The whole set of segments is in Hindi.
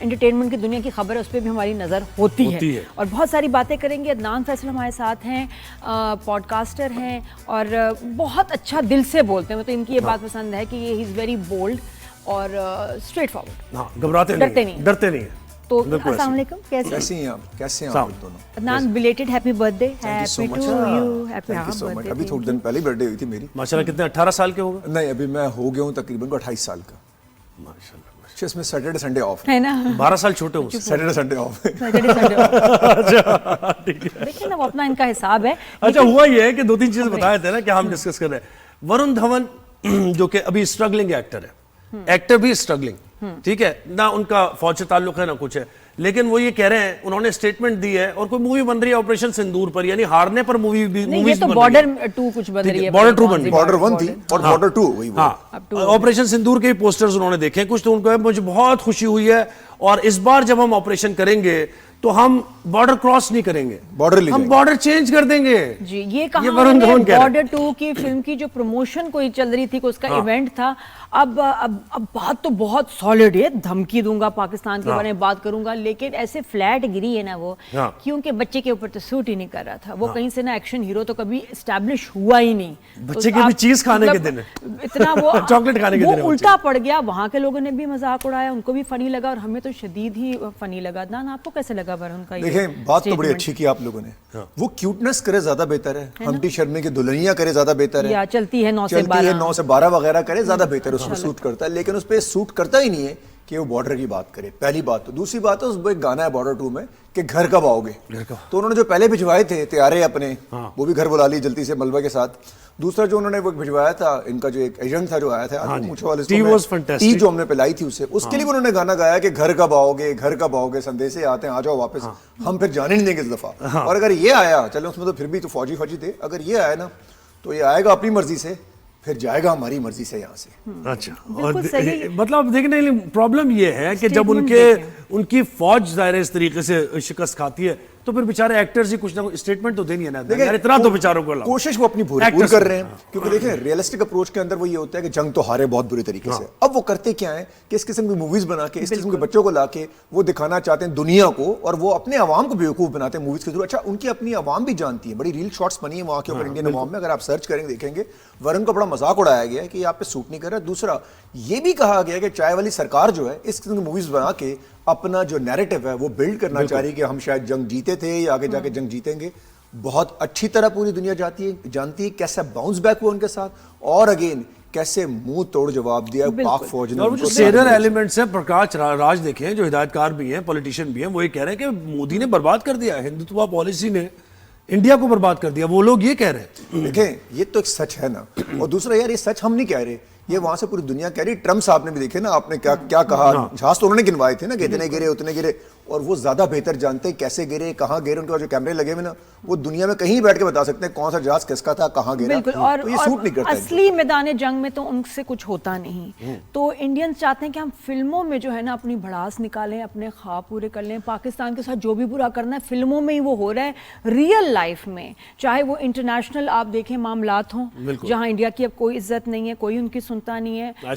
एंटरटेनमेंट की दुनिया की खबर है, उस पर भी हमारी नज़र होती है और बहुत सारी बातें करेंगे। अदनान फैसल हमारे साथ हैं, पॉडकास्टर हैं और बहुत अच्छा दिल से बोलते हैं। तो इनकी ये बात पसंद है कि ये ही इज़ वेरी बोल्ड और स्ट्रेट फॉरवर्ड। हाँ, घबराते नहीं, डरते नहीं। तो अस्सलाम वालेकुम, कैसे हैं आप? कैसे हैं आप दोनों? Adnan, belated happy birthday. Happy to you, happy birthday. अभी थोड़े दिन पहले बर्थडे हुई थी मेरी। माशाल्लाह, कितने 18 साल के हो गए? नहीं, अभी मैं हो गया हूँ तकरीबन 28 साल का। माशाल्लाह, इसमें सैटरडे संडे ऑफ है ना। 12 साल छोटे हो। Saturday Sunday off. अच्छा, ठीक है। देखिए ना, वो अपना इनका हिसाब है। अच्छा, हुआ ये है कि 2-3 चीजें बताए थे ना कि हम डिस्कस कर रहे हैं। वरुण धवन जो कि अभी स्ट्रगलिंग एक्टर है, एक्टर भी स्ट्रगलिंग, ठीक है ना, उनका फौज से ताल्लुक है ना कुछ है, लेकिन वो ये कह रहे हैं, उन्होंने स्टेटमेंट दी है और कोई मूवी बन रही है ऑपरेशन सिंदूर पर, यानी हारने पर मूवी भी। नहीं, ये तो बॉर्डर 2 कुछ बन रही है। बॉर्डर 2 बन रही है, बॉर्डर 1 थी और बॉर्डर 2 वही। हाँ, ऑपरेशन सिंदूर के पोस्टर्स उन्होंने देखे कुछ, तो उनको मुझे बहुत खुशी हुई है। और इस बार जब हम ऑपरेशन करेंगे तो हम बॉर्डर क्रॉस नहीं करेंगे, हम बॉर्डर चेंज कर देंगे जी। ये कहा बॉर्डर 2 की फिल्म की जो प्रमोशन कोई चल रही थी, उसका इवेंट था। अब बात तो बहुत सॉलिड है, धमकी दूंगा, पाकिस्तान के बारे में बात करूंगा, लेकिन ऐसे फ्लैट गिरी है ना वो, क्योंकि बच्चे के ऊपर तो सूट ही नहीं कर रहा था वो। कहीं से ना एक्शन हीरो तो कभी एस्टैब्लिश हुआ ही नहीं। बच्चे के भी चीज खाने के दिन इतना वो चॉकलेट खाने के दिन उल्टा पड़ गया। वहां के लोगों ने भी मजाक उड़ाया, उनको भी फनी लगा और हमें तो शदीद ही फनी लगा। ना आपको कैसे लगा वरुण का? देखें, बात तो बड़ी अच्छी की आप लोगों ने। वो क्यूटनेस करे ज्यादा बेहतर है, हम्टी शर्मा की दुल्हनिया करे ज्यादा बेहतर है, या चलती है 9 से 12 वगैरह करे ज्यादा बेहतर है, उसको सूट करता है। लेकिन उस पर सूट करता ही नहीं है कि वो बॉर्डर की बात करे, पहली बात। तो दूसरी बात है, उसमें एक गाना है बॉर्डर 2 में कि घर कब आओगे, तो उन्होंने जो पहले भिजवाए थे तैयारे अपने, वो भी घर बुला ली जल्दी से मलबा के साथ। दूसरा जो उन्होंने वो भिजवाया था, इनका जो एक एजेंट था जो आया था टी जो हमने पिलाई थी उसे, उसके लिए उन्होंने गाना गाया कि घर कब आओगे, घर कब आओगे, संदेशे आते हैं, आ जाओ वापस, हम फिर जाने नहीं देंगे इस दफा। और अगर ये आया, चलो उसमें तो फिर भी तो फौजी थे, अगर ये आया ना तो ये आएगा अपनी मर्जी से, फिर जाएगा हमारी मर्जी से यहाँ से। अच्छा, और मतलब देखने प्रॉब्लम ये है कि जब उनकी फौज जाहिर इस तरीके से शिकस्त खाती है तो फिर बेचारे एक्टर्स ही कुछ ना कुछ स्टेटमेंट तो देनी है ना यार, इतना तो बेचारों को कोशिश वो अपनी पूरी कर रहे हैं। क्योंकि देखें, रियलिस्टिक अप्रोच के अंदर वो ये होता है कि जंग तो हारे बहुत बुरी तरीके से। अब वो करते क्या है कि इस किस्म की मूवीज बना के, इस किस्म के बच्चों को लाके वो दिखाना चाहते हैं दुनिया को, और वो अपने अवाम को बेवकूफ बनाते हैं मूवीज के थ्रू। अच्छा, उनकी अपनी अवाम भी जानती है, बड़ी रील शॉट्स बनी है वहां के ऊपर इंडियन अवाम में, अगर आप सर्च करेंगे देखेंगे वरुण को बड़ा मजाक उड़ाया गया है कि आप पे सूट नहीं कर रहा। दूसरा ये भी कहा गया कि चाय वाली सरकार जो है इस किस्म की मूवीज बना के अपना जो नैरेटिव है वो बिल्ड करना चाह रही है कि हम शायद जंग जीते थे या आगे जाके जंग जीतेंगे। बहुत अच्छी तरह पूरी दुनिया जानती है कैसे बाउंस बैक हुआ उनके साथ, और अगेन कैसे मुंह तोड़ जवाब दिया पाक फौज ने। और जो सेनर एलिमेंट्स हैं, प्रकाश राज देखें जो हिदायतकार भी हैं, पॉलिटिशियन भी हैं, वो ये कह रहे हैं कि मोदी ने बर्बाद कर दिया, हिंदुत्व पॉलिसी ने इंडिया को बर्बाद कर दिया, वो लोग ये कह रहे हैं। देखें, ये तो एक सच है ना, और दूसरा यार ये सच हम नहीं कह रहे, ये वहां से पूरी दुनिया कह रही। ट्रम्प साहब ने भी देखे ना, आपने क्या क्या कहा, जहाज तो उन्होंने गिनवाए थे ना कि इतने गिरे उतने गिरे, और वो ज्यादा बेहतर जानते हैं कैसे गिरे, कहाँ गिरे। उनके पास जो कैमरे लगे हुए ना, वो दुनिया में कहीं बैठ के बता सकते हैं कौन सा जहाज किसका था, कहाँ गिरा। और, तो ये सूट नहीं करता। असली मैदान जंग में तो उनसे कुछ होता नहीं। तो इंडियंस चाहते हैं कि हम फिल्मों में जो है ना अपनी भड़ास निकालें, अपने ख्वाब पूरे कर लें। पाकिस्तान के साथ जो भी बुरा करना है फिल्मों में ही वो हो रहा है। रियल लाइफ में चाहे वो इंटरनेशनल आप देखें मामलात हों, जहाँ इंडिया की अब कोई इज्जत नहीं है, कोई उनकी सुनता नहीं है, और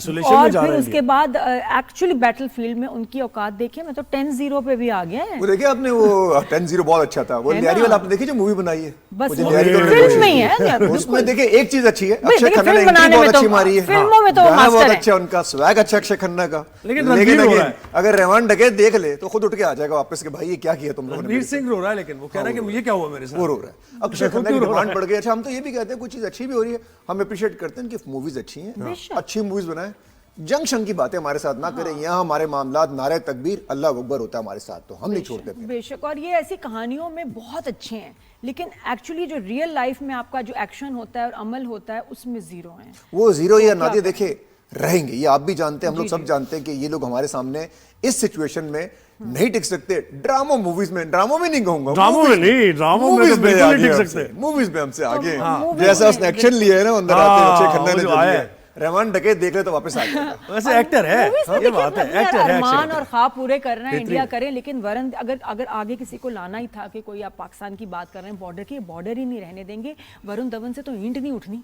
फिर उसके बाद एक्चुअल बैटल फील्ड में उनकी औकात देखिए। मैं तो 10-0 पे भी आ गया है। वो देखिए आपने, वो 10-0 बहुत अच्छा था। वो लियारी वाला आपने देखी जो मूवी बनाई है, बस फिल्म में ही है। उसमें देखिए एक चीज अच्छी है, अक्षय खन्ना ने एंट्री बहुत अच्छी मारी है, फिल्मों में तो बहुत अच्छा, उनका स्वैग अच्छा अक्षय खन्ना का। लेकिन अगर रहमान डकैत देख ले तो खुद उठ के आ जाएगा वापस कि भाई ये क्या किया तुम लोगों ने। रणवीर सिंह रो रहा है, लेकिन वो कह रहा है कि मुझे क्या हुआ मेरे साथ, वो रो रहा है। अक्षय खन्ना की डिमांड बढ़ गई। अच्छा, हम तो ये भी कहते हैं कोई चीज अच्छी भी हो रही है, हम अप्रिशिएट करते हैं कि मूवीज अच्छी हैं, अच्छी मूवीज बनाए, जंग शंग की बातें हमारे साथ ना करें। यहाँ हमारे मामलात नारे तकबीर अल्लाह अकबर होता है हमारे साथ, तो हम नहीं छोड़ते। बेशक, और ये ऐसी कहानियों में बहुत अच्छे हैं, लेकिन एक्चुअली जो रियल लाइफ में आपका जो एक्शन होता है और अमल होता है उसमें जीरो है। वो जीरो या नादिया देखे रहेंगे, ये आप भी जानते हैं, हम लोग सब जानते हैं कि ये लोग हमारे सामने इस सिचुएशन में नहीं टिक सकते। ड्रामा मूवीज में, ड्रामों में नहीं कहूंगा, ड्रामों में नहीं, ड्रामों में तो बिल्कुल नहीं टिक सकते। मूवीज में हमसे आगे, जैसा उसने एक्शन लिया है ना अंदर आते अक्षय खन्ना ने, रहमान डकैत देख ले तो वापस आ जाएगा। वैसे एक्टर है, ये बात है, एक्टर है। अरमान और ख्वाब पूरे करना है, इंडिया करे। लेकिन वरुण अगर आगे किसी को लाना ही था कि कोई आप पाकिस्तान की बात कर रहे हैं, बॉर्डर की, बॉर्डर ही नहीं रहने देंगे। वरुण धवन से तो ईंट नहीं उठनी,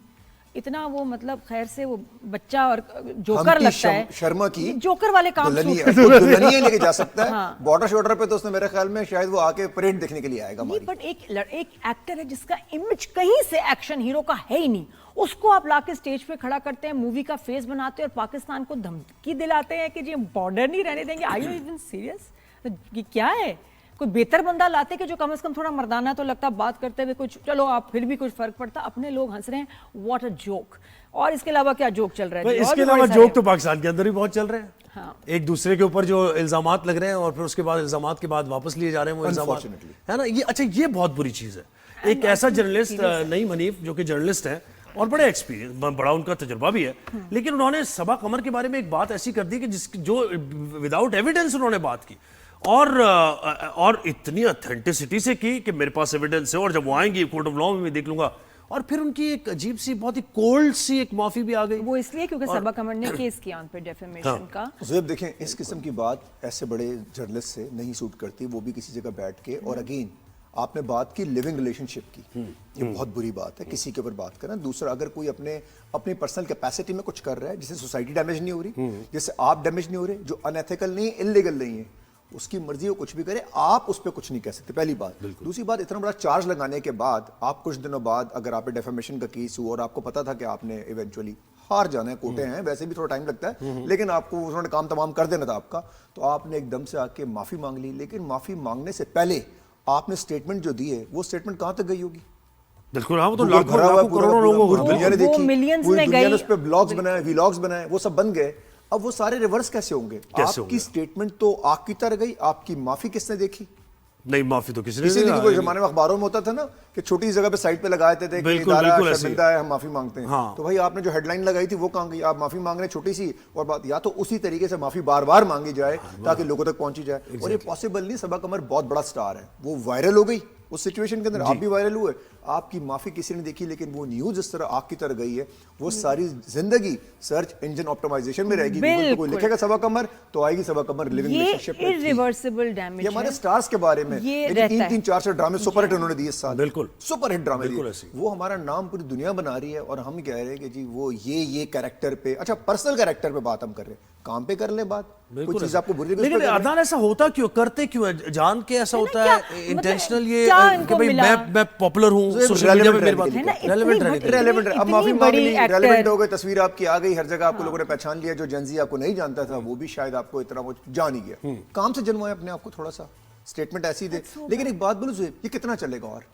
इतना वो मतलब खैर से वो बच्चा और जोकर हमकी लगता है। शर्मा की जोकर वाले काम दुल्हनिया लेके जा सकता है। बॉर्डर शॉर्डर पे तो उसने मेरे ख्याल में शायद वो आके परेड देखने के लिए आएगा हमारी। बट एक एक्टर है जिसका इमेज कहीं से एक्शन हीरो का है ही नहीं, उसको आप लाके स्टेज पे खड़ा करते हैं, मूवी का फेस बनाते हैं और पाकिस्तान को धमकी दिलाते हैं कि जी हम बॉर्डर नहीं रहने देंगे। Are you even serious? ये क्या है? कोई बेहतर बंदा लाते कि जो कम से कम थोड़ा मर्दाना तो लगता, बात करते हुए कुछ चलो आप फिर भी कुछ फर्क पड़ता। अपने लोग हंस रहे हैं, व्हाट अ जोक। और इसके अलावा क्या जोक चल रहा है? इसके अलावा जोक तो पाकिस्तान के अंदर भी बहुत चल रहे हैं। हाँ। एक दूसरे के ऊपर जो इल्जामात लग रहे हैं और फिर उसके बाद इल्जामात के बाद वापस लिए जा रहे हैं वो इल्जामात, है ना। ये अच्छा, ये बहुत बुरी चीज है। एक ऐसा जर्नलिस्ट नईम हनीफ जो कि जर्नलिस्ट है और बड़े एक्सपीरियंस, बड़ा उनका तजुर्बा भी है, लेकिन उन्होंने सबा कमर के बारे में एक बात ऐसी कर दी कि जो विदाउट एविडेंस उन्होंने बात की और इतनी ऑथेंटिसिटी से की कि मेरे पास एविडेंस है और जब वो आएंगी कोर्ट ऑफ लॉ में मैं देख लूंगा। और फिर उनकी एक अजीब सी, बहुत ही कोल्ड सी एक माफी भी आ गई। वो इसलिए क्योंकि सबा कमर ने केस किया उन पे डेफेमेशन का। ज़ुएब देखें, इस किस्म की बात ऐसे बड़े जर्नलिस्ट से नहीं सूट करती, वो भी किसी जगह बैठ के। और अगेन आपने बात की लिविंग रिलेशनशिप की, ये बहुत बुरी बात है किसी के ऊपर बात करना। दूसरा, अगर कोई अपनी पर्सनल कैपेसिटी में कुछ कर रहा है जिससे सोसाइटी डैमेज नहीं हो रही, जिससे आप डैमेज नहीं हो रहे, जो अनएथिकल नहीं, इलीगल नहीं है, उसकी मर्जी वो कुछ भी करे, आप उस पर कुछ नहीं कह सकते, पहली बात। दूसरी बात, इतना बड़ा चार्ज लगाने के बाद आप कुछ दिनों बाद अगर आप पे डेफेमेशन का केस हुआ और आपको पता था कि आपने इवेंचुअली हार जाना है, कोटे हैं, वैसे भी थोड़ा टाइम लगता है, लेकिन आपको उन्होंने काम तमाम कर देना था आपका, तो आपने एकदम से आके माफी मांग ली। लेकिन माफी मांगने से पहले आपने स्टेटमेंट जो दी है, वो स्टेटमेंट कहां तक गई होगी? बिल्कुल, हाँ, वो तो Google भरा हुआ है, करोड़ों लोगों पूरी दुनिया ने वो देखी, millions पूरी में दुनिया ने गई। उस पे ब्लॉग्स बनाए, व्लॉग्स बनाए, वो सब बन गए। अब वो सारे रिवर्स कैसे होंगे? आपकी स्टेटमेंट तो आग की तरह गई, आपकी माफी किसने देखी? नहीं, माफी तो किसी किसी ने नहीं। कोई जमाने में अखबारों में होता था ना कि छोटी जगह पे साइड पे लगा देते थे कि इदारा शर्मिंदा है, हम माफी मांगते हैं। हाँ। तो भाई आपने जो हेडलाइन लगाई थी वो कहां गई? आप माफी मांग रहे हैं छोटी सी, और बात या तो उसी तरीके से माफी बार बार मांगी जाए ताकि लोगों तक पहुंची जाए। और ये पॉसिबल नहीं। सबा कमर बहुत बड़ा स्टार है, वो वायरल हो गई उस सिचुएशन के अंदर, आप भी वायरल हुए, आपकी माफी किसी ने देखी, लेकिन वो न्यूज इस तरह आग की तरह गई है, वो सारी जिंदगी सर्च इंजन ऑप्टिमाइजेशन में रहेगी। गूगल पे कोई लिखेगा सबा कमर तो आएगी सबा कमर लिविंग रिलेशनशिप में। इरिवर्सिबल डैमेज ये हमारे स्टार्स के बारे में, ये 3-4 ड्रामे सुपर हिट उन्होंने दिए इस साल, बिल्कुल सुपर हिट ड्रामे बिल्कुल दिए। वो हमारा नाम पूरी दुनिया बना रही है और हम कह रहे हैं कि जी वो ये कैरेक्टर पे, अच्छा पर्सनल कैरेक्टर पे बात हम कर रहे हैं, काम पे कर ले बात, कोई चीज आपको बुरी लगी। लेकिन अदनान ऐसा होता क्यों, करते क्यों है, जान के ऐसा होता है, इंटेंशनल ये कि भाई मैं पॉपुलर हूं, सोशल मीडिया पे मेरी बात रेलेवेंट है। अब माफी मांग ली, रेलेवेंट हो गए, तस्वीर आपकी आ गई, हर जगह आपको लोगों ने पहचान लिया। जो जेनजी आपको नहीं जानता था वो भी शायद आपको इतना वो जान ही गया। काम से जन्माए अपने आप को, थोड़ा सा स्टेटमेंट ऐसी दे। लेकिन एक बात बोलूं, ये कितना चलेगा? और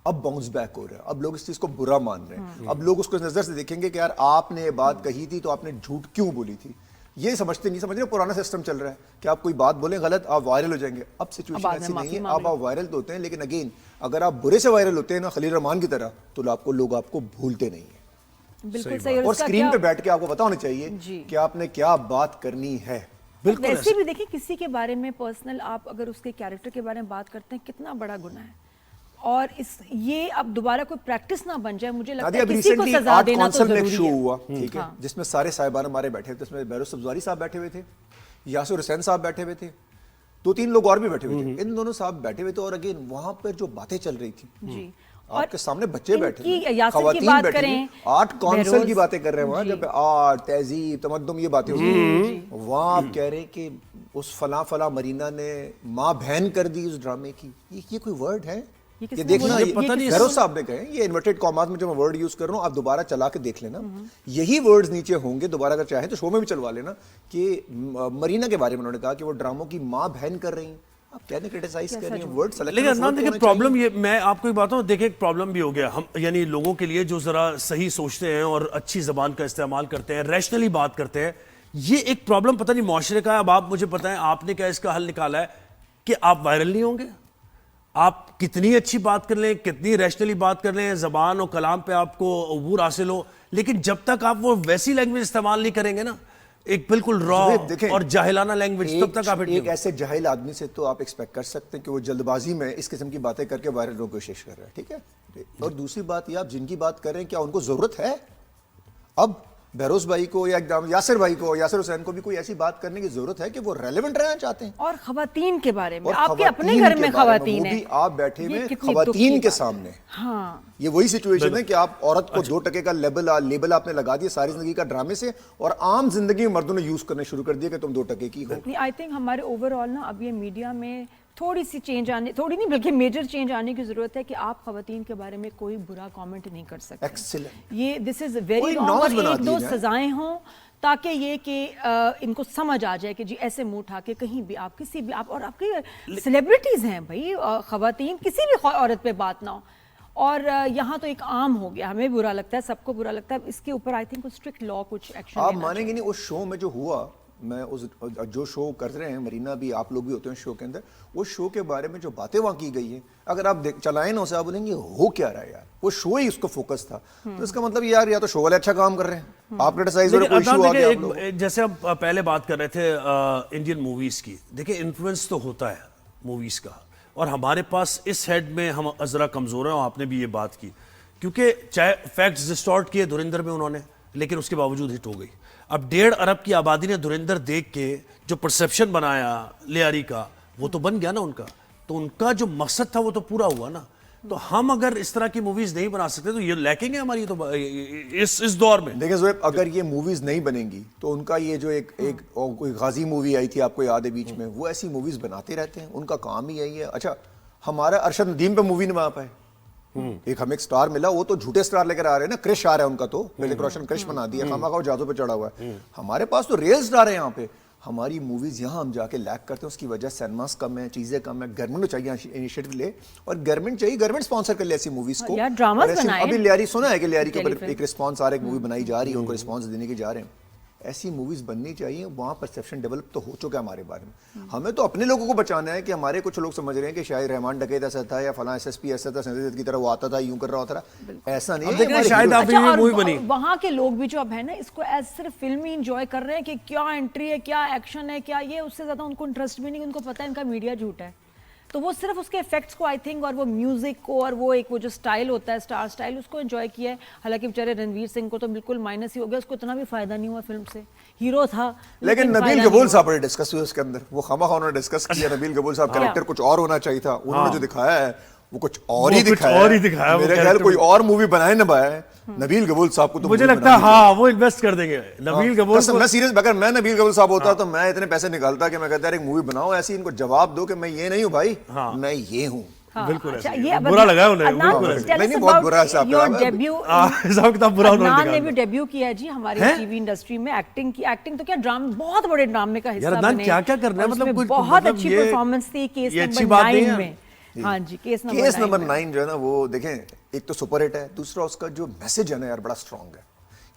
अब बाउंस बैक हो रहा है, अब लोग इस चीज को बुरा मान रहे हैं, अब लोग उसको इस नजर से देखेंगे कि यार आपने ये बात कही थी तो आपने झूठ क्यों बोली थी। ये समझते नहीं, समझ रहे पुराना सिस्टम चल रहा है कि आप कोई बात बोले गलत, आप वायरल हो जाएंगे। अब सिचुएशन ऐसी नहीं है, आप वायरल तो होते हैं, लेकिन अगेन अगर आप बुरे से वायरल होते हैं ना खलील रहमान की तरह, तो आपको लोग आपको भूलते नहीं है। बिल्कुल सही। और स्क्रीन पे बैठ के आपको पता होना चाहिए कि आपने क्या बात करनी है। बिल्कुल वैसे भी देखिए, किसी के बारे में पर्सनल आप अगर उसके कैरेक्टर के बारे में बात करते हैं, कितना बड़ा गुनाह है। और ये अब दोबारा कोई प्रैक्टिस ना बन जाए, मुझे लगता है किसी को सजा देना तो जरूरी है। शो हुआ, ठीक है, जिसमें सारे साहिबान हमारे बैठे थे, इसमें बैरोस सब्जारी साहब बैठे हुए थे, यासिर हुसैन साहब बैठे हुए थे, 2-3 लोग और भी बैठे हुए थे, इन दोनों साहब बैठे हुए थे। और अगेन वहां पर जो बातें चल रही थी जी, आपके सामने बच्चे बैठे थे, खवातीन बैठे थे, आर्ट काउंसिल की बातें कर रहे हैं वहां, जब आर्ट तहजीब तमद्दुम ये बातें होती हैं, वहां आप कह रहे हैं कि उस फला मरीना ने माँ बहन कर दी उस ड्रामे की। ये कोई वर्ड है? ये देखना, ये पता नहीं, बैरोस साहब ने कहे, ये इन्वर्टेड कॉमास में जो मैं वर्ड यूज कर रहा हूं, आप दोबारा चला के देख लेना, यही वर्ड्स नीचे होंगे, दोबारा अगर चाहे तो शो में भी चलवा लेना, कि मरीना के बारे में उन्होंने कहा कि वो ड्रामों की माँ बहन कर रही हैं। आप कहने क्रिटिसाइज कर रही हैं, वर्ड सेलेक्ट। लेकिन अदनान देखिए, प्रॉब्लम ये, मैं आपको एक बात बताऊं, देखिए एक प्रॉब्लम भी हो गया हम, यानी लोगों के लिए जो जरा सही सोचते हैं और अच्छी जबान का इस्तेमाल करते हैं, रैशनली बात करते हैं, ये एक प्रॉब्लम पता नहीं मुआशरे का है। अब आप मुझे बताएं, आपने क्या इसका हल निकाला है कि आप वायरल नहीं होंगे? आप कितनी अच्छी बात कर लें, कितनी रैशनली बात कर लें, जबान और कलाम पे आपको अबूर हासिल हो, लेकिन जब तक आप वो वैसी लैंग्वेज इस्तेमाल नहीं करेंगे ना, एक बिल्कुल रॉ और जाहिलाना लैंग्वेज, तब तक आप एक ऐसे जाहिल आदमी से तो आप एक्सपेक्ट कर सकते हैं कि वो जल्दबाजी में इस किस्म की बातें करके वायरल होने की कोशिश कर रहा है, ठीक है। और दूसरी बात ये, आप जिनकी बात कर रहे हैं, क्या उनको जरूरत है? अब बहरोज भाई को या एकदम यासिर भाई को, यासिर हुसैन को भी कोई ऐसी बात करने की जरूरत है कि वो रेलेवेंट रहना चाहते हैं। और खवातीन के बारे में, और आपके अपने खवातीन घर के में बारे खवातीन वो है, भी आप बैठे ये हुए कितनी दुख खवातीन की के बात सामने। हाँ, ये वही सिचुएशन है कि आप औरत को 2 टके का लेबल आपने लगा दिया सारी जिंदगी का ड्रामे से, और आम जिंदगी में मर्दों ने यूज करने शुरू कर दिया कि तुम 2 टके की हो। नहीं, आई थिंक हमारे ओवरऑल ना अब ये मीडिया में थोड़ी सी चेंज आने, थोड़ी नहीं बल्कि मेजर चेंज आने की जरूरत है कि आप खवातीन के बारे में कोई बुरा कमेंट नहीं कर सकते। एक्सीलेंट। ये दिस इज कोई वेरी रॉन्ग, नॉर्म्स और बना 1-2 दिए जाएं। सजाएं हों ताकि ये कि इनको समझ आ जाए कि जी ऐसे मुंह उठा के कहीं भी आप किसी भी आप, और आपकी सेलिब्रिटीज हैं भाई, खवातीन किसी भी औरत पे बात ना हो। और यहाँ तो एक आम हो गया, हमें बुरा लगता है, सबको बुरा लगता है, इसके ऊपर आई थिंक स्ट्रिक्ट लॉ कुछ एक्शन। आप मानेंगे नहीं, उस शो में जो हुआ, मैं उस जो शो कर रहे हैं मरीना भी, आप लोग भी होते हैं शो के अंदर, उस शो के बारे में जो बातें वहाँ की गई हैं, अगर आप चलाएं ना उसे, आप बोलेंगे हो क्या रहा है यार, वो शो ही उसको फोकस था। तो इसका मतलब यार या तो शो वाले अच्छा काम कर रहे हैं, आप क्रिटिसाइज हो रहे, कोई इशू आ गया आप लोग। जैसे हम पहले बात कर रहे थे इंडियन मूवीज की, देखिए इन्फ्लुएंस तो होता है मूवीज का, और हमारे पास इस हेड में हम जरा कमजोर हैं, और आपने भी ये बात की, क्योंकि चाहे फैक्ट्स डिस्टॉर्ट किए धुरंधर में उन्होंने, लेकिन उसके बावजूद हिट हो गई। अब 1.5 अरब की आबादी ने धुरंधर देख के जो परसेप्शन बनाया लियारी का, वो तो बन गया ना उनका, तो उनका जो मकसद था वो तो पूरा हुआ ना। तो हम अगर इस तरह की मूवीज नहीं बना सकते तो ये लैकिंग है हमारी, तो इस दौर में। देखिए ज़ोएब, अगर ये मूवीज नहीं बनेंगी तो उनका ये जो एक कोई गाजी मूवी आई थी, आपको याद है बीच में, वो ऐसी मूवीज बनाते रहते हैं, उनका काम ही यही है। अच्छा, हमारा अरशद नदीम पे मूवी नहीं बना पाए, एक हमें एक स्टार मिला, वो तो झूठे स्टार लेकर आ रहे हैं ना, क्रिश आ रहा है उनका, तो ऋतिक रोशन क्रिश बना दिया, खामा खाओ जादू पे चढ़ा हुआ है। हमारे पास तो रियल स्टार है यहाँ पे, हमारी मूवीज यहाँ हम जाके लैक करते हैं, उसकी वजह सिनेमास कम है, चीजें कम है। गवर्नमेंट को चाहिए इनिशिएटिव ले, और गवर्नमेंट स्पॉन्सर कर ले ऐसी मूवीज को। यार, ड्रामास बनाएं। अभी लियारी सुना है कि लियारी के ऊपर एक रिस्पॉन्स आ रहा है, एक मूवी बनाई जा रही है, उनको रिस्पॉन्स देने के जा रहे हैं। ऐसी मूवीज बननी चाहिए, वहाँ परसेप्शन डेवलप तो हो चुका है हमारे बारे में। हमें तो अपने लोगों को बचाना है कि हमारे कुछ लोग समझ रहे हैं कि शायद रहमान डकैत ऐसा था, या फलां एसएसपी ऐसा था, संजय दत्त की तरह वो आता था, यूं कर रहा होता था, ऐसा नहीं है। शायद आप अच्छा, मूवी बनी, वहाँ के लोग भी जो अब है ना, इसको एज सिर्फ फिल्म ही इंजॉय कर रहे हैं कि क्या एंट्री है, क्या एक्शन है, क्या ये, उससे ज्यादा उनको इंटरेस्ट भी नहीं, उनको पता है इनका मीडिया झूठ है, तो वो सिर्फ उसके इफेक्ट्स को आई थिंक, और वो म्यूजिक को, और वो एक वो जो स्टाइल होता है स्टार स्टाइल, उसको एंजॉय किया है। हालांकि बेचारे रणवीर सिंह को तो बिल्कुल माइनस ही हो गया, उसको इतना भी फायदा नहीं हुआ फिल्म से, हीरो था लेकिन नबील गबूल साहब ने डिस्कस हुआ उसके अंदर, वो खामा उन्होंने डिस्कस किया, नबील गबूल साहब कैरेक्टर कुछ और होना चाहिए था, उन्होंने जो दिखाया है वो कुछ और ही दिखाया। मेरे ख्याल कोई और मूवी बनाए ना भाई नबील गबूल साहब को, तो मुझे लगता है हाँ वो इन्वेस्ट कर देंगे नबील गबूल। मैं सीरियस, अगर मैं नबील गबूल साहब होता तो मैं इतने पैसे निकालता कि मैं कहता यार एक मूवी बनाओ ऐसी, इनको जवाब दो कि मैं ये नहीं हूँ भाई, मैं ये हूँ। बिल्कुल अच्छा, ऐसे। ये बुरा लगा उन्हें, नहीं बहुत बुरा है साहब, हिसाब किताब बुरा उन्होंने अदनान ने भी डेब्यू किया है जी हमारी टीवी इंडस्ट्री में, एक्टिंग की, एक्टिंग तो क्या ड्रामा, बहुत बड़े ड्रामे का हिस्सा बने, क्या क्या करना है, मतलब कुछ बहुत अच्छी परफॉर्मेंस थी केस नंबर 9 में। हाँ जी, केस नंबर 9 जो है ना, वो देखें, एक तो सुपर हिट है, दूसरा उसका जो मैसेज है ना यार बड़ा स्ट्रांग है,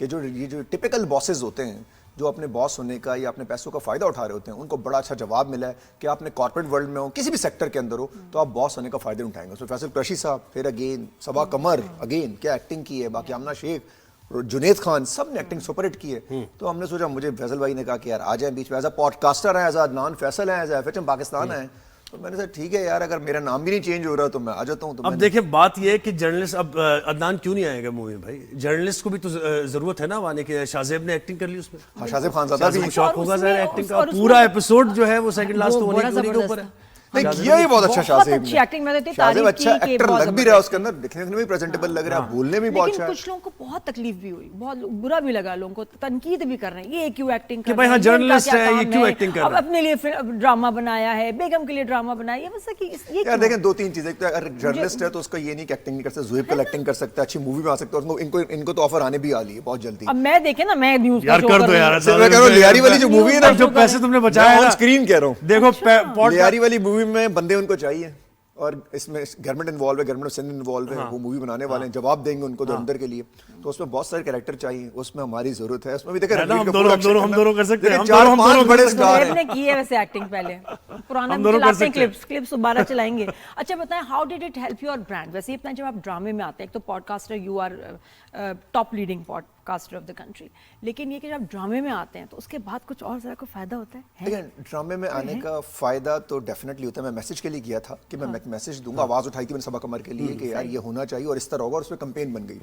कि जो टिपिकल बॉसेस होते हैं जो अपने बॉस होने का या अपने पैसों का फायदा उठा रहे होते हैं, उनको बड़ा अच्छा जवाब मिला है कि आपने कॉर्पोरेट वर्ल्ड में हो, किसी भी सेक्टर के अंदर हो, तो आप बॉस होने का फायदा उठाएंगे। उसमें फैसल कुरैशी साहब, फिर अगेन सबा कमर, अगेन क्या एक्टिंग की है, बाकी आमना शेख, जुनेद खान, सब ने एक्टिंग सुपर हिट की है। तो हमने सोचा, मुझे फैसल भाई ने कहा कि यार आ जाए बीच में, एज अ पॉडकास्टर है, एज अदनान फैसल है, एज एफएचएम पाकिस्तान है, तो मैंने कहा ठीक है यार, अगर मेरा नाम भी नहीं चेंज हो रहा तो मैं आ जाता हूँ। तो अब देखिए बात ये है कि जर्नलिस्ट, अब अदनान क्यों नहीं आएगा मूवी में भाई, जर्नलिस्ट को भी तो जरूरत है ना आने के। शाहजेब ने एक्टिंग कर ली उसमें, हाँ शाहजेब खानज़ादा भी शौक होगा सर एक्टिंग का, पूरा एपिसोड जो है वो सेकंड लास्ट तो होने के ऊपर है। नहीं किया ही बहुत अच्छा शाहजेब ने, एक्टिंग में शाहजेब अच्छा एक्टर लग भी रहा है उसके अंदर, दिखने में भी प्रेजेंटेबल लग रहा है, बोलने में बहुत अच्छा है। कुछ लोगों को बहुत तकलीफ भी हुई, बहुत बुरा भी लगा, लोगों को तनकीद भी कर रहे हैं, ये क्यों एक्टिंग कर रहे हैं, जर्नलिस्ट है ये क्यों एक्टिंग कर रहे हैं, अपने लिए ड्रामा बनाया है, बेगम के लिए ड्रामा बनाया, ये बस कि ये यार देखें 2-3 चीजें, अगर जर्नलिस्ट है तो उसका ये नहीं कि एक्टिंग नहीं कर सकता, ज़ोएब कल एक्टिंग कर सकता है, अच्छी मूवी बना सकता है, इनको तो ऑफर आने भी आ रही है बहुत जल्दी। अब मैं देखे ना, मैं न्यूज़ यार कर दो यार, मैं कह रहा हूं लियारी वाली जो मूवी है ना, जो पैसे तुमने बचाए ऑन स्क्रीन कह रहा हूं, देखो लियारी वाली मूवी में बंदे उनको चाहिए, और इसमें गवर्नमेंट इन्वॉल्व है, गवर्नमेंट ऑफ सिंध इन्वॉल्व है, वो मूवी बनाने वाले हैं, जवाब देंगे उनको धुरंधर के लिए, तो उसमें बहुत सारे कैरेक्टर चाहिए, उसमें हमारी जरूरत है। उसमें भी देखिए हम दोनों कर सकते हैं, 4-5 बड़े स्टार हैं। ने की है वैसे एक्टिंग, पहले पुराना चलाते हैं, क्लिप्स दोबारा चलाएंगे। अच्छा बताएं, how did it help your brand? वैसे ही अपना जब आप ड्रामे में आते हैं, एक तो podcaster, you are top leading podcaster of the country, लेकिन ये कि जब ड्रामे में आते हैं तो उसके बाद कुछ और ज़रा कोई फायदा होता है? लेकिन ड्रामे में आने का फायदा तो डेफिनेटली होता है। मैं मैसेज के लिए गया था कि मैं मैसेज दूंगा, आवाज उठाई थी मैंने सबा कमर के लिए कि यार ये होना चाहिए और इस तरह होगा, और उस पर कंपेन बन गई।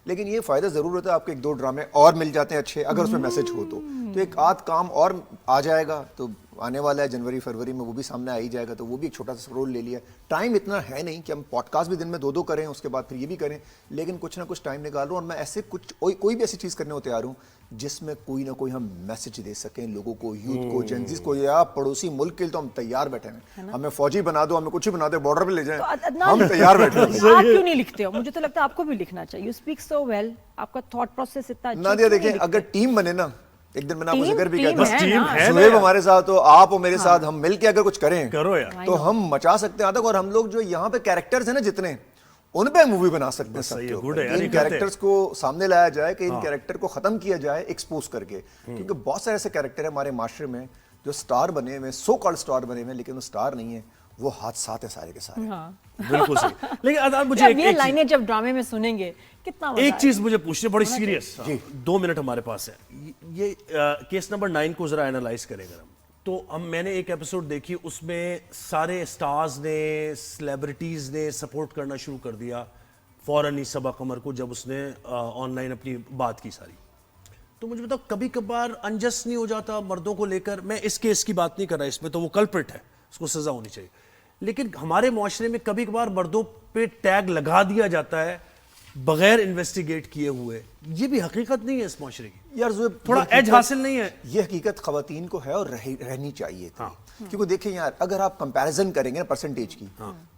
लेकिन ये फायदा जरूर होता है, आपको 1-2 ड्रामे और मिल जाते हैं अच्छे, अगर उसमें मैसेज हो तो एक आध काम और आ जाएगा। तो आने वाला है जनवरी फरवरी में, वो भी सामने आ ही जाएगा, तो वो भी एक छोटा सा रोल ले लिया। टाइम इतना है नहीं कि हम पॉडकास्ट भी दिन में 2-2 करें, उसके बाद फिर ये भी करें, लेकिन कुछ ना कुछ टाइम निकाल रहा हूँ और मैं ऐसे कुछ कोई भी ऐसी चीज़ करने को तैयार हूँ जिसमें कोई ना कोई हम मैसेज दे सकें लोगों को, यूथ को, जेंजीज को, या पड़ोसी मुल्क के लिए तो हम तैयार बैठे हैं। हमें फौजी बना दो, हमें कुछ भी बना दो, बॉर्डर पे ले जाएं, हम तैयार बैठे हैं। आप क्यों नहीं लिखते हो? मुझे तो लगता है आपको भी लिखना चाहिए। यू स्पीक सो वेल, आपका थॉट प्रोसेस इतना अच्छा। नादिया देखिए, अगर टीम बने ना, एक दिन मैंने आपको जिक्र भी किया था, बस टीम है ना सुहेब हमारे साथ हो, आप हो मेरे साथ, हम मिलके अगर कुछ करें करो यार, तो हम मचा सकते हैं आतंक। और हम लोग जो यहाँ पे कैरेक्टर्स हैं ना जितने, उन पे मूवी बना सकते हैं सबके गुड है ऊपर। यार, इन कैरेक्टर्स को सामने लाया जाए, कि इन कैरेक्टर को खत्म किया जाए एक्सपोज करके, क्योंकि बहुत सारे ऐसे कैरेक्टर है हमारे माशरे में जो स्टार बने हुए, सो कॉल्ड स्टार बने हुए, लेकिन वो स्टार नहीं है, वो हादसात है सारे के सारे। बिल्कुल सही। लेकिन अदान मुझे जब ये लाइनें जब ड्रामे में सुनेंगे कितना मजा एक आएगा। चीज मुझे पूछनी बड़ी सीरियस, 2 मिनट हमारे पास है। ये केस नंबर 9 को जरा एनालाइज करेंगे हम। तो मैंने एक एपिसोड देखी, उसमें सारे स्टार्स ने, सेलिब्रिटीज ने सपोर्ट करना शुरू कर दिया फौरन ही सबा कमर को, जब उसने ऑनलाइन अपनी बात की सारी। तो मुझे बताओ, कभी कभार अनजस्ट नहीं हो जाता मर्दों को लेकर? मैं इस केस की बात नहीं कर रहा, इसमें तो वो कल्प्रिट है, उसको सजा होनी चाहिए, लेकिन हमारे मुआशरे में कभी कभार मर्दों पे टैग लगा दिया जाता है बगैर इन्वेस्टिगेट किए हुए। ये भी हकीकत नहीं है इस मुआशरे की यार थोड़ा एज हासिल नहीं है? ये हकीकत खवातीन को है और रहनी चाहिए थी। क्योंकि देखिए यार, अगर आप कंपैरिजन करेंगे ना परसेंटेज की,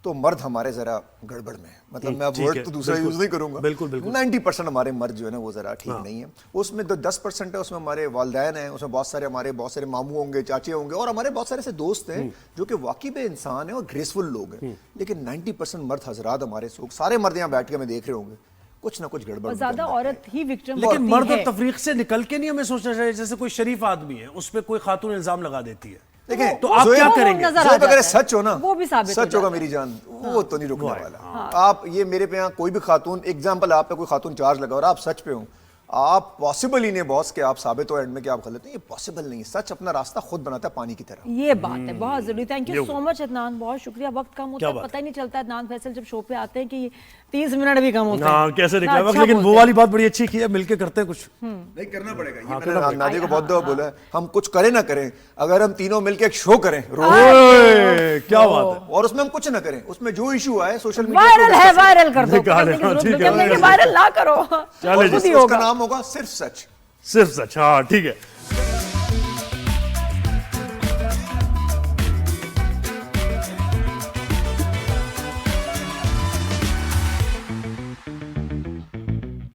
तो मर्द हमारे जरा गड़बड़ में है। मतलब मैं वर्ड तो दूसरा यूज नहीं करूंगा, बिल्कुल 90% हमारे मर्द जो है ना वो जरा ठीक नहीं है। उसमें तो 10% है, उसमें हमारे वालिदैन हैं, उसमें बहुत सारे मामू होंगे, चाचे होंगे, और हमारे बहुत सारे ऐसे दोस्त हैं जो कि वाकई में इंसान है और ग्रेसफुल लोग हैं। लेकिन 90% मर्द हजरात हमारे, सारे मर्द यहाँ बैठ के हमें देख रहे होंगे, कुछ ना कुछ गड़बड़। ज्यादा औरत ही विक्टिम लेकिन होती मर्द है। और तफरीक से निकल के नहीं हमें सोचना चाहिए जैसे कोई शरीफ आदमी है उस पर कोई खातून इल्जाम लगा देती है। देखिए, तो आप क्या करेंगे? नजर आ अगर जाता है। सच हो ना, वो भी साबित हो सच होगा जाता है। मेरी जान, वो तो नहीं रुकने वाला। आप ये मेरे पे यहाँ कोई भी खातून, एग्जाम्पल आप पे कोई खातून चार्ज लगा और आप सच पे हो, आप पॉसिबल ही नहीं बॉस के आप साबित हो एंड में कि आप गलत हैं, ये पॉसिबल नहीं है। सच अपना रास्ता खुद बनाता है पानी की तरह। ये बात है बहुत जरूरी। Thank you so much Adnan, बहुत शुक्रिया। वक्त कम होता है, पता ही नहीं चलता है अदनान फैसल जब शो पे आते हैं कि 30 मिनट भी कम होते हैं। हाँ, कैसे निकला अच्छा वक्त। लेकिन वो बोलते वाली बात बड़ी अच्छी की है, मिलके करते हैं कुछ। नहीं करना पड़ेगा, ये मैंने नादिया को बहुत दफा बोला है, हम कुछ करें ना करें, अगर हम तीनों मिलके एक शो करें ओए, क्या बात है। और उसमें हम कुछ ना करें, उसमें जो इशू आए सोशल मीडिया वायरल है, वायरल कर दो। निकाल करने की लो, जरूरत ठीक नहीं है। है, वायरल ना करो, चले जी, खुद ही उसका होगा। नाम होगा सिर्फ सच। सिर्फ सच। हाँ ठीक है।